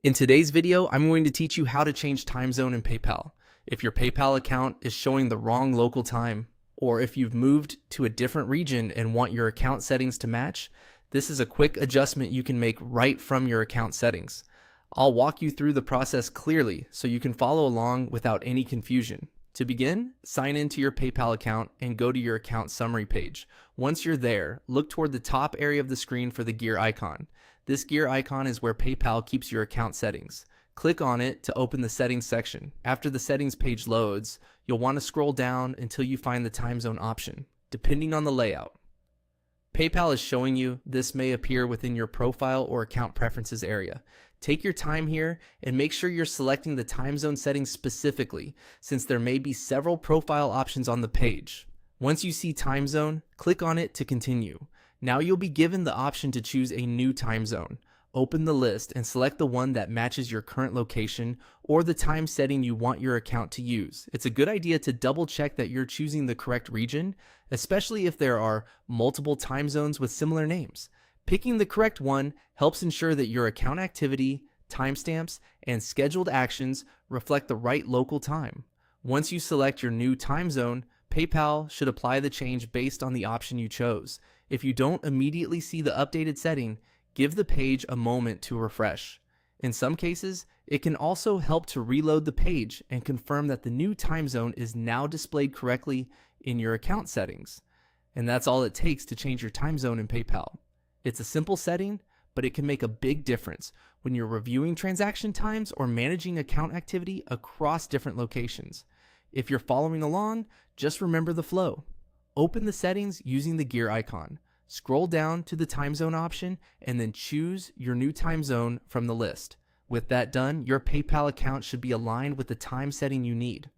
In today's video, I'm going to teach you how to change time zone in PayPal. If your PayPal account is showing the wrong local time, or if you've moved to a different region and want your account settings to match, this is a quick adjustment you can make right from your account settings. I'll walk you through the process clearly so you can follow along without any confusion. To begin, sign into your PayPal account and go to your account summary page. Once you're there, look toward the top area of the screen for the gear icon. This gear icon is where PayPal keeps your account settings. Click on it to open the settings section. After the settings page loads, you'll want to scroll down until you find the time zone option, depending on the layout. PayPal is showing you this may appear within your profile or account preferences area. Take your time here and make sure you're selecting the time zone settings specifically, since there may be several profile options on the page. Once you see time zone, click on it to continue. Now you'll be given the option to choose a new time zone. Open the list and select the one that matches your current location or the time setting you want your account to use. It's a good idea to double check that you're choosing the correct region, especially if there are multiple time zones with similar names. Picking the correct one helps ensure that your account activity, timestamps, and scheduled actions reflect the right local time. Once you select your new time zone, PayPal should apply the change based on the option you chose. If you don't immediately see the updated setting, give the page a moment to refresh. In some cases, it can also help to reload the page and confirm that the new time zone is now displayed correctly in your account settings. And that's all it takes to change your time zone in PayPal. It's a simple setting, but it can make a big difference when you're reviewing transaction times or managing account activity across different locations. If you're following along, just remember the flow. Open the settings using the gear icon. Scroll down to the time zone option and then choose your new time zone from the list. With that done, your PayPal account should be aligned with the time setting you need.